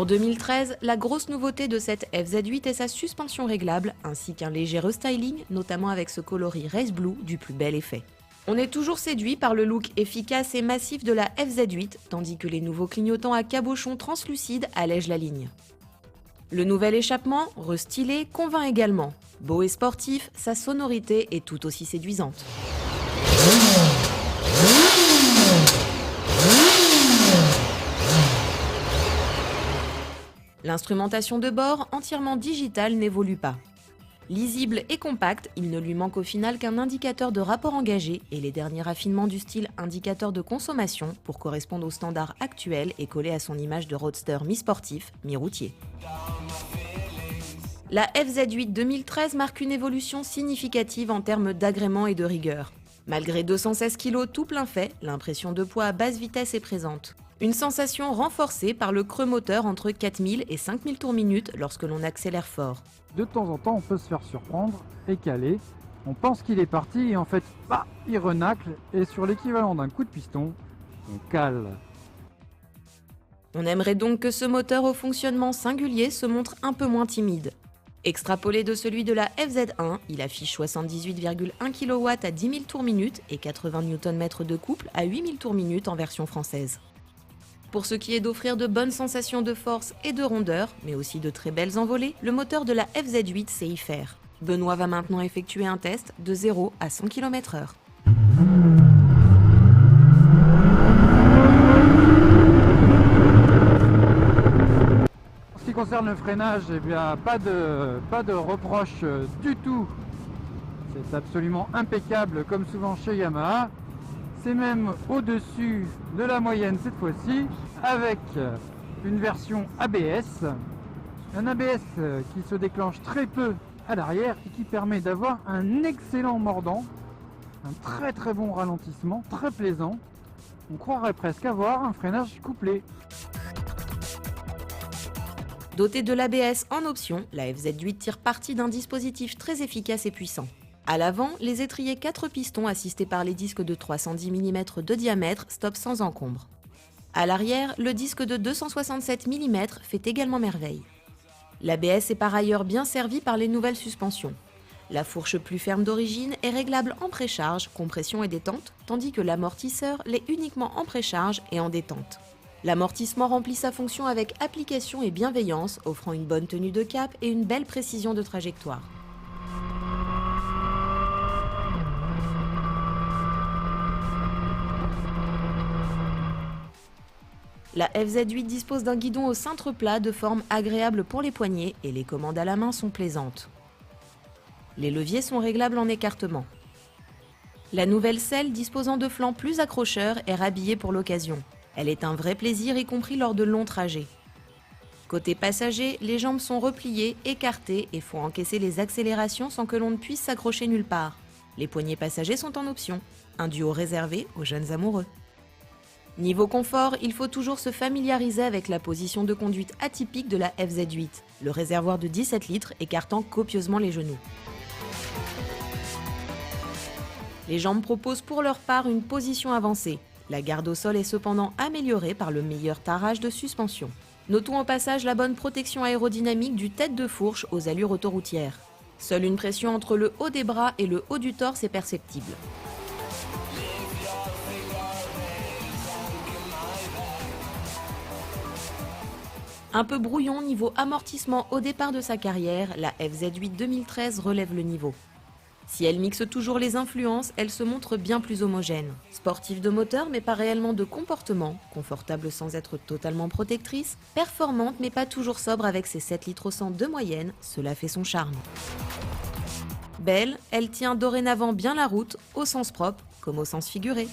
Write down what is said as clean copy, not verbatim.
Pour 2013, la grosse nouveauté de cette FZ8 est sa suspension réglable, ainsi qu'un léger restyling, notamment avec ce coloris Race Blue du plus bel effet. On est toujours séduit par le look efficace et massif de la FZ8, tandis que les nouveaux clignotants à cabochon translucide allègent la ligne. Le nouvel échappement, restylé, convainc également. Beau et sportif, sa sonorité est tout aussi séduisante. L'instrumentation de bord, entièrement digitale, n'évolue pas. Lisible et compact, il ne lui manque au final qu'un indicateur de rapport engagé et les derniers raffinements du style indicateur de consommation pour correspondre aux standards actuels et coller à son image de roadster mi-sportif, mi-routier. La FZ8 2013 marque une évolution significative en termes d'agrément et de rigueur. Malgré 216 kg tout plein fait, l'impression de poids à basse vitesse est présente. Une sensation renforcée par le creux moteur entre 4000 et 5000 tours minute lorsque l'on accélère fort. De temps en temps, on peut se faire surprendre et caler. On pense qu'il est parti et en fait, il renacle et sur l'équivalent d'un coup de piston, on cale. On aimerait donc que ce moteur au fonctionnement singulier se montre un peu moins timide. Extrapolé de celui de la FZ1, il affiche 78,1 kW à 10 000 tours minute et 80 Nm de couple à 8 000 tours minute en version française. Pour ce qui est d'offrir de bonnes sensations de force et de rondeur, mais aussi de très belles envolées, le moteur de la FZ8 sait y faire. Benoît va maintenant effectuer un test de 0 à 100 km/h. En ce qui concerne le freinage, eh bien, pas de reproche du tout. C'est absolument impeccable comme souvent chez Yamaha. C'est même au-dessus de la moyenne cette fois-ci, avec une version ABS. Un ABS qui se déclenche très peu à l'arrière et qui permet d'avoir un excellent mordant, un très bon ralentissement, très plaisant. On croirait presque avoir un freinage couplé. Dotée de l'ABS en option, la FZ8 tire parti d'un dispositif très efficace et puissant. À l'avant, les étriers 4 pistons assistés par les disques de 310 mm de diamètre stoppent sans encombre. À l'arrière, le disque de 267 mm fait également merveille. L'ABS est par ailleurs bien servi par les nouvelles suspensions. La fourche plus ferme d'origine est réglable en précharge, compression et détente, tandis que l'amortisseur l'est uniquement en précharge et en détente. L'amortissement remplit sa fonction avec application et bienveillance, offrant une bonne tenue de cap et une belle précision de trajectoire. La FZ8 dispose d'un guidon au cintre plat de forme agréable pour les poignets et les commandes à la main sont plaisantes. Les leviers sont réglables en écartement. La nouvelle selle disposant de flancs plus accrocheurs est rhabillée pour l'occasion. Elle est un vrai plaisir, y compris lors de longs trajets. Côté passager, les jambes sont repliées, écartées et font encaisser les accélérations sans que l'on ne puisse s'accrocher nulle part. Les poignées passagers sont en option, un duo réservé aux jeunes amoureux. Niveau confort, il faut toujours se familiariser avec la position de conduite atypique de la FZ8, le réservoir de 17 litres écartant copieusement les genoux. Les jambes proposent pour leur part une position avancée. La garde au sol est cependant améliorée par le meilleur tarage de suspension. Notons au passage la bonne protection aérodynamique du tête de fourche aux allures autoroutières. Seule une pression entre le haut des bras et le haut du torse est perceptible. Un peu brouillon niveau amortissement au départ de sa carrière, la FZ8 2013 relève le niveau. Si elle mixe toujours les influences, elle se montre bien plus homogène. Sportive de moteur mais pas réellement de comportement, confortable sans être totalement protectrice, performante mais pas toujours sobre avec ses 7 litres au 100 de moyenne, cela fait son charme. Belle, elle tient dorénavant bien la route, au sens propre comme au sens figuré.